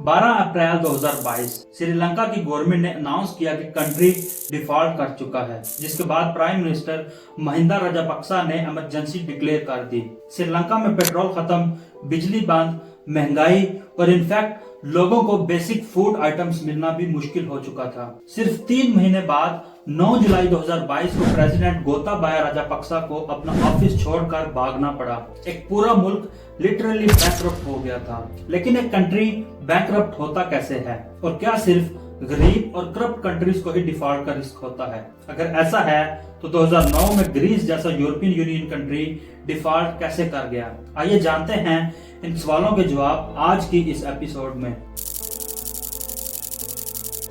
12 अप्रैल 2022 श्रीलंका की गवर्नमेंट ने अनाउंस किया कि कंट्री डिफॉल्ट कर चुका है, जिसके बाद प्राइम मिनिस्टर महिंदा राजापक्सा ने इमरजेंसी डिक्लेयर कर दी। श्रीलंका में पेट्रोल खत्म, बिजली बंद, महंगाई और इनफैक्ट लोगों को बेसिक फूड आइटम्स मिलना भी मुश्किल हो चुका था। सिर्फ 3 महीने बाद 9 जुलाई 2022 को प्रेसिडेंट गोताबाया राजापक्सा को अपना ऑफिस छोड़कर भागना पड़ा। एक पूरा मुल्क लिटरली बैंकरप्ट हो गया था। लेकिन एक कंट्री बैंकरप्ट होता कैसे है, और क्या सिर्फ गरीब और करप्ट कंट्रीज को ही डिफॉल्ट का रिस्क होता है? अगर ऐसा है तो 2009 में ग्रीस जैसा यूरोपियन यूनियन कंट्री डिफॉल्ट कैसे कर गया? आइए जानते हैं इन सवालों के जवाब आज की इस एपिसोड में।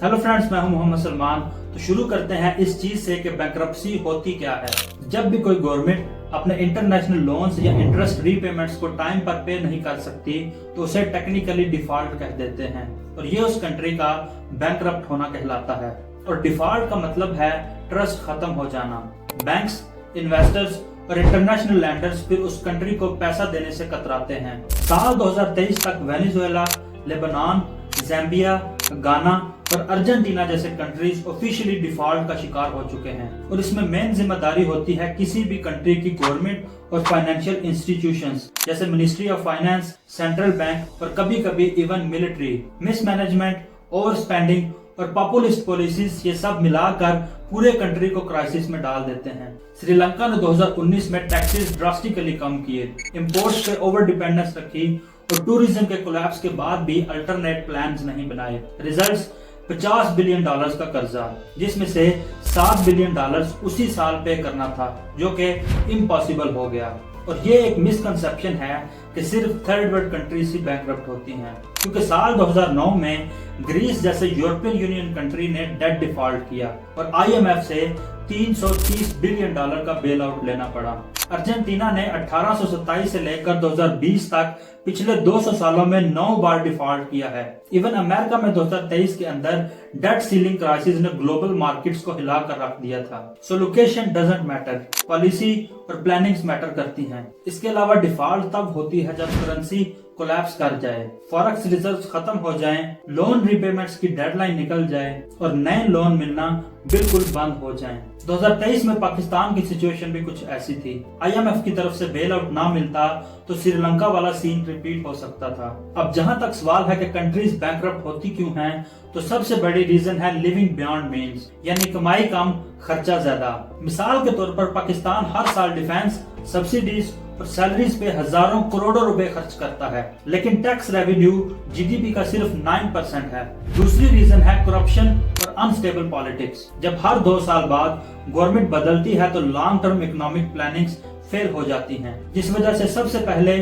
हेलो फ्रेंड्स, मैं हूं मोहम्मद सलमान। तो शुरू करते हैं इस चीज से कि बैंकरप्सी होती क्या है। जब भी कोई गवर्नमेंट अपने इंटरनेशनल लोन्स या इंटरेस्ट रीपेमेंट्स को टाइम पर पे नहीं कर सकती तो उसे टेक्निकली डिफॉल्ट कह देते हैं, और ये उस कंट्री का बैंकरप्ट होना कहलाता है। और डिफॉल्ट का मतलब है ट्रस्ट खत्म हो जाना। बैंक्स, इन्वेस्टर्स और इंटरनेशनल लैंडर्स फिर उस कंट्री को पैसा देने से कतराते हैं। साल 2023 तक वेनेजुएला, लेबनान, ज़ैम्बिया, गाना और अर्जेंटीना जैसे कंट्रीज ऑफिशियली डिफॉल्ट का शिकार हो चुके हैं। और इसमें मेन जिम्मेदारी होती है किसी भी कंट्री की गवर्नमेंट और फाइनेंशियल इंस्टीट्यूशंस जैसे ministry of finance, central bank और कभी कभी even military. Mismanagement, over spending और पॉपुलिस्ट पॉलिसीज, ये सब मिलाकर पूरे कंट्री को क्राइसिस में डाल देते हैं। श्रीलंका ने 2019 में टैक्सेस ड्रास्टिकली कम किए, इंपोर्ट्स पे ओवर डिपेंडेंस रखी और टूरिज्म के कोलैप्स के बाद भी अल्टरनेट प्लान्स नहीं बनाए। रिजल्ट्स $50 बिलियन का कर्जा, जिसमें से $7 बिलियन उसी साल पे करना था, जो कि इम्पॉसिबल हो गया। और ये एक मिसकंसेप्शन है कि सिर्फ थर्ड वर्ल्ड कंट्रीज ही बैंकरप्ट होती हैं, क्योंकि साल 2009 में ग्रीस जैसे यूरोपियन यूनियन कंट्री ने डेट डिफॉल्ट किया और IMF से $330 बिलियन का बेल आउट लेना पड़ा। अर्जेंटीना ने 1827 से लेकर 2020 तक पिछले 200 सालों में 9 बार डिफॉल्ट किया है। इवन अमेरिका में 2023 के अंदर डेट सीलिंग क्राइसिस ने ग्लोबल मार्केट्स को हिलाकर रख दिया था। सो लोकेशन डजंट मैटर, पॉलिसी और प्लानिंग्स मैटर करती हैं। इसके अलावा डिफॉल्ट तब होती है जब करेंसी कोलैप्स कर जाए, फॉरेक्स रिजर्व्स खत्म हो जाएं, लोन रीपेमेंट्स की डेडलाइन निकल जाए और नए लोन मिलना बिल्कुल बंद हो जाएं। 2023 में पाकिस्तान की सिचुएशन भी कुछ ऐसी थी। IMF की तरफ से बेल आउट ना मिलता तो श्रीलंका वाला सीन रिपीट हो सकता था। अब जहां तक सवाल है कि कंट्रीज बैंकरप्ट होती क्यों हैं, तो सबसे बड़ी रीजन है लिविंग बियॉन्ड मीन्स, यानी कमाई कम, खर्चा ज्यादा। मिसाल के तौर पर पाकिस्तान हर साल डिफेंस, सब्सिडीज और सैलरीज पे हजारों करोड़ों रुपए खर्च करता है, लेकिन टैक्स रेवेन्यू GDP का सिर्फ 9% है। दूसरी रीजन है करप्शन और अनस्टेबल पॉलिटिक्स। जब हर 2 साल बाद गवर्नमेंट बदलती है तो long term economic plannings fail हो जाती हैं, जिस वजह से सबसे पहले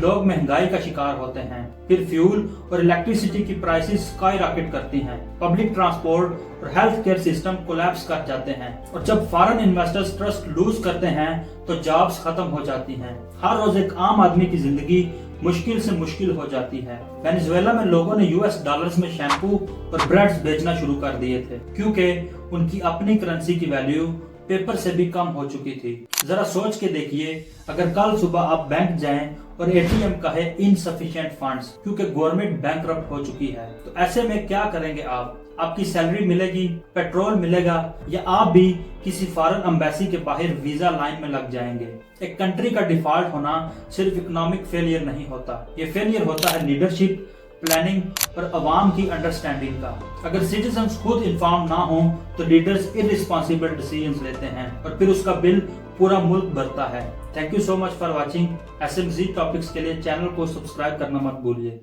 लोग महंगाई का शिकार होते हैं, फिर फ्यूल और इलेक्ट्रिसिटी की प्राइसेस स्काई रॉकेट करती हैं, पब्लिक ट्रांसपोर्ट और हेल्थ केयर सिस्टम कोलैप्स कर जाते हैं, और जब फॉरेन इन्वेस्टर्स ट्रस्ट लूज करते हैं तो जॉब्स खत्म हो जाती हैं। हर रोज एक आम आदमी की जिंदगी मुश्किल से मुश्किल हो जाती है। वेनेजुएला में लोगों ने US डॉलर्स में शैम्पू और ब्रेड्स बेचना शुरू कर दिए थे, क्योंकि उनकी अपनी करेंसी की वैल्यू पेपर से भी कम हो चुकी थी। जरा सोच के देखिए, अगर कल सुबह आप बैंक जाएं और ATM कहे इनसफिशिएंट फंड्स क्योंकि गवर्नमेंट बैंकरप्ट हो चुकी है, तो ऐसे में क्या करेंगे आप? आपकी सैलरी मिलेगी, पेट्रोल मिलेगा, या आप भी किसी फॉरेन एम्बेसी के बाहर वीजा लाइन में लग जाएंगे? एक कंट्री का डिफॉल्ट होना सिर्फ इकोनॉमिक फेलियर नहीं होता, ये फेलियर होता है लीडरशिप, प्लानिंग और अवाम की अंडरस्टैंडिंग का। अगर सिटीजन्स खुद इन्फॉर्म ना हो तो लीडर्स इररिस्पॉन्सिबल डिसीजंस लेते हैं और फिर उसका बिल पूरा मुल्क भरता है। Thank you so much for watching. ऐसे मज़ीद टॉपिक्स के लिए चैनल को सब्सक्राइब करना मत भूलिए।